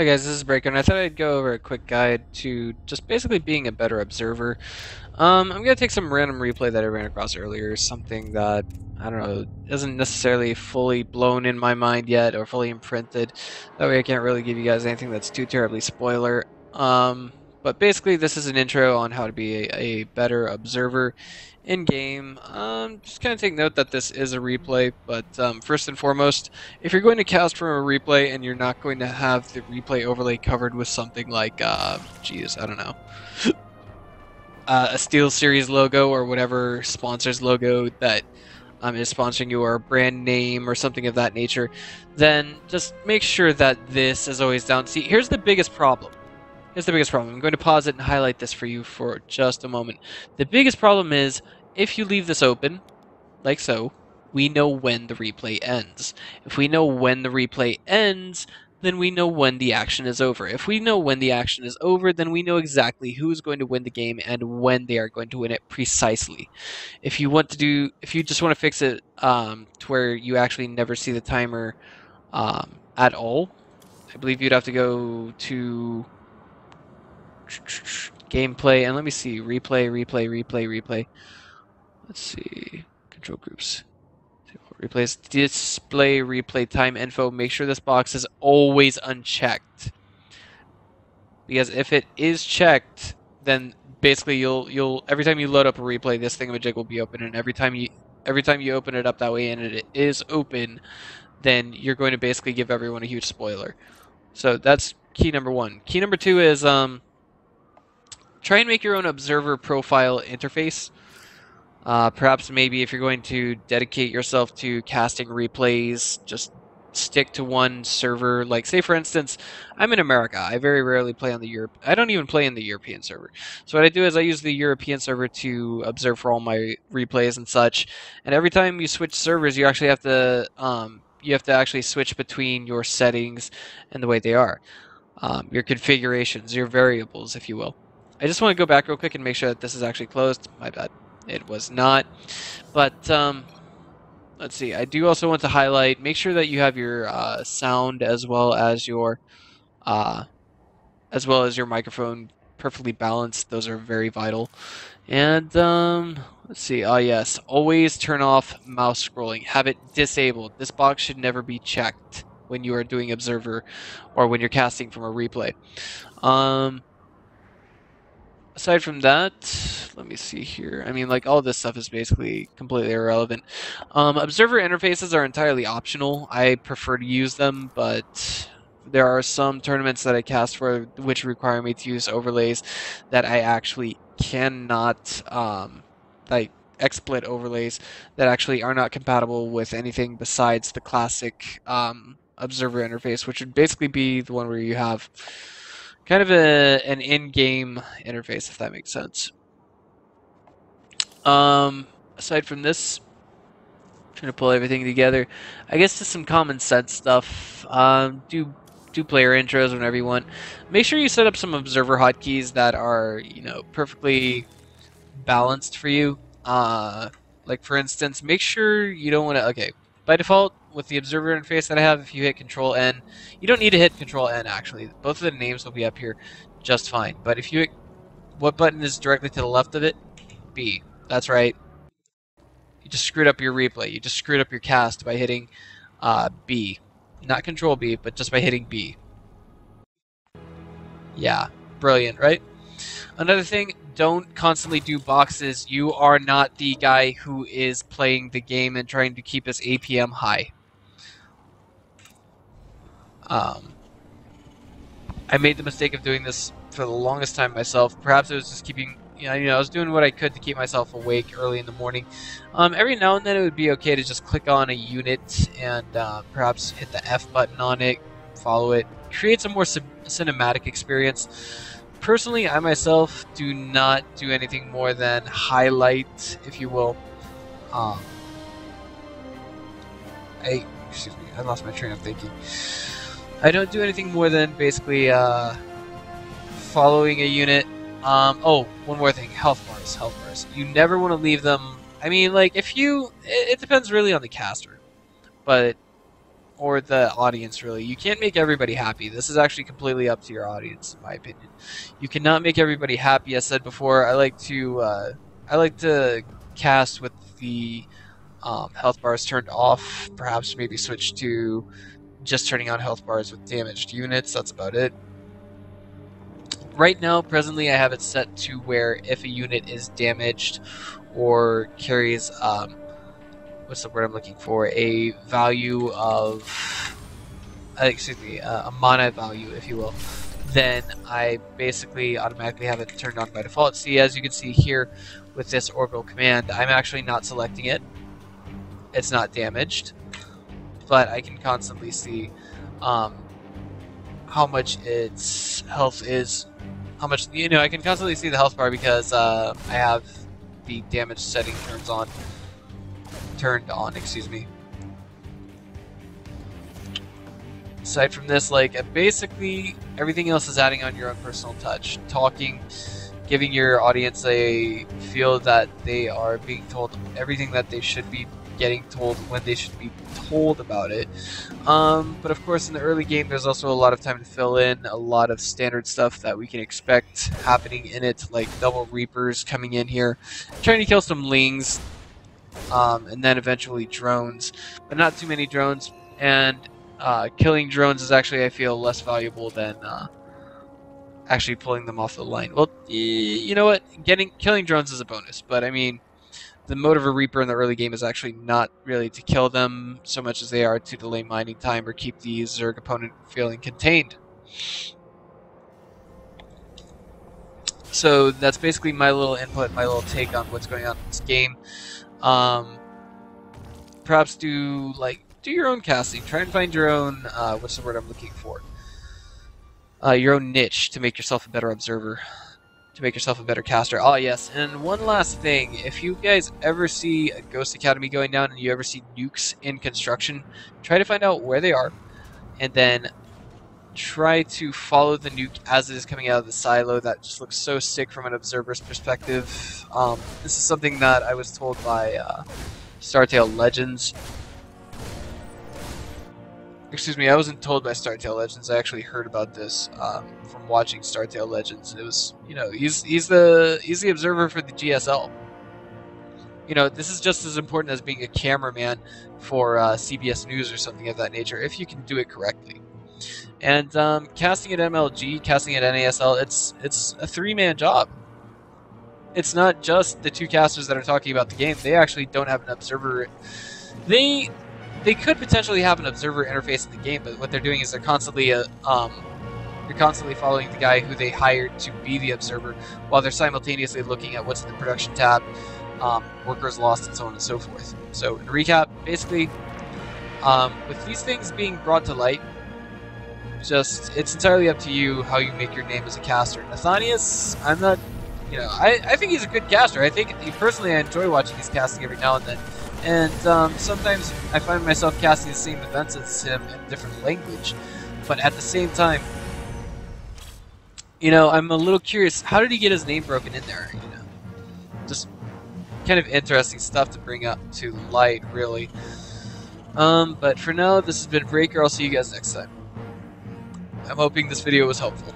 Hi guys, this is Breaker, and I thought I'd go over a quick guide to just basically being a better observer. I'm gonna take some random replay that I ran across earlier, something that, I don't know, isn't necessarily fully blown in my mind yet, or fully imprinted. That way I can't really give you guys anything that's too terribly spoiler. But basically this is an intro on how to be a better observer in-game. Just kind of take note that this is a replay, but first and foremost, if you're going to cast from a replay and you're not going to have the replay overlay covered with something like, geez, I don't know, a SteelSeries logo or whatever sponsor's logo that is sponsoring you, or a brand name or something of that nature, then just make sure that this is always down. See, here's the biggest problem. Here's the biggest problem. I'm going to pause it and highlight this for you for just a moment. The biggest problem is if you leave this open, like so, we know when the replay ends. If we know when the replay ends, then we know when the action is over. If we know when the action is over, then we know exactly who's going to win the game and when they are going to win it precisely. If you just want to fix it to where you actually never see the timer at all, I believe you'd have to go to gameplay, and let me see, replay. Let's see, control groups, replays, display replay time info. Make sure this box is always unchecked, because if it is checked, then basically you'll every time you load up a replay, this thingamajig will be open, and every time you open it up that way and it is open, then you're going to basically give everyone a huge spoiler. So that's key number one. Key number two is try and make your own observer profile interface. Perhaps maybe if you're going to dedicate yourself to casting replays, just stick to one server. Like, say for instance, I'm in America. I very rarely play on the Europe. I don't even play in the European server. So what I do is I use the European server to observe for all my replays and such. And every time you switch servers, you actually have to actually switch between your settings and the way they are, your configurations, your variables, if you will. I just want to go back real quick and make sure that this is actually closed. My bad. It was not. But let's see. I do also want to highlight, make sure that you have your sound as well as your microphone perfectly balanced. Those are very vital. And let's see. Yes, always turn off mouse scrolling. Have it disabled. This box should never be checked when you are doing observer or when you're casting from a replay. Aside from that, let me see here. I mean, like, all this stuff is basically completely irrelevant. Observer interfaces are entirely optional. I prefer to use them, but there are some tournaments that I cast for which require me to use overlays that I actually cannot, like XSplit overlays that actually are not compatible with anything besides the classic observer interface, which would basically be the one where you have kind of an in-game interface, if that makes sense. Aside from this, trying to pull everything together, I guess just some common sense stuff. Do player intros whenever you want. Make sure you set up some observer hotkeys that are, you know, perfectly balanced for you. Like for instance, make sure you don't want to. Okay, by default, with the observer interface that I have, if you hit Control N, you don't need to hit Control N actually. Both of the names will be up here just fine. But if you hit, what button is directly to the left of it? B. That's right. You just screwed up your replay. You just screwed up your cast by hitting B. Not Control B, but just by hitting B. Yeah, brilliant, right? Another thing, don't constantly do boxes. You are not the guy who is playing the game and trying to keep his APM high. I made the mistake of doing this for the longest time myself. Perhaps it was just keeping, I was doing what I could to keep myself awake early in the morning. Every now and then it would be okay to just click on a unit and perhaps hit the F button on it, follow it, creates a more cinematic experience. Personally, I myself do not do anything more than highlight, if you will. Excuse me, I lost my train of thinking. I don't do anything more than basically following a unit. Oh, one more thing, health bars. You never want to leave them. I mean, like, it depends really on the caster, but or the audience, really. You can't make everybody happy. This is actually completely up to your audience, in my opinion. You cannot make everybody happy. As said before, I like to cast with the health bars turned off. Perhaps maybe switch to just turning on health bars with damaged units. That's about it. Right now, presently, I have it set to where if a unit is damaged or carries, what's the word I'm looking for? A value of, a mana value, if you will, then I basically automatically have it turned on by default. See, as you can see here with this orbital command, I'm actually not selecting it. It's not damaged, but I can constantly see how much its health is. How much, I can constantly see the health bar because I have the damage setting turned on, excuse me. Aside from this, basically everything else is adding on your own personal touch. Talking, giving your audience a feel that they are being told everything that they should be getting told when they should be told about it. But of course, in the early game, there's also a lot of time to fill in, a lot of standard stuff that we can expect happening in it, like double Reapers coming in here, trying to kill some Lings, and then eventually drones, but not too many drones. And killing drones is actually, I feel, less valuable than actually pulling them off the line. Well, you know what? Killing drones is a bonus, but I mean, the mode of a Reaper in the early game is actually not really to kill them so much as they are to delay mining time or keep the Zerg opponent feeling contained. So that's basically my little input, my little take on what's going on in this game. Perhaps do your own casting. Try and find your own, what's the word I'm looking for? Your own niche to make yourself a better observer. To make yourself a better caster. Oh yes, and one last thing. If you guys ever see a Ghost Academy going down and you ever see nukes in construction, try to find out where they are, and then try to follow the nuke as it is coming out of the silo. That just looks so sick from an observer's perspective. This is something that I was told by Startale Legends. Excuse me, I wasn't told by Startale Legends. I actually heard about this from watching Startale Legends. It was, he's the observer for the GSL. This is just as important as being a cameraman for CBS News or something of that nature, if you can do it correctly. And casting at MLG, casting at NASL, it's a three-man job. It's not just the two casters that are talking about the game. They actually don't have an observer. They could potentially have an observer interface in the game, but what they're doing is they're constantly following the guy who they hired to be the observer, while they're simultaneously looking at what's in the production tab, workers lost, and so on and so forth. So, in recap, basically, with these things being brought to light, it's entirely up to you how you make your name as a caster. Nathanius, I'm not, I think he's a good caster. I think, personally, I enjoy watching his casting every now and then. And sometimes I find myself casting the same events as him in a different language. But at the same time, I'm a little curious, how did he get his name broken in there? Just kind of interesting stuff to bring up to light, really. But for now, this has been Breaker. I'll see you guys next time. I'm hoping this video was helpful.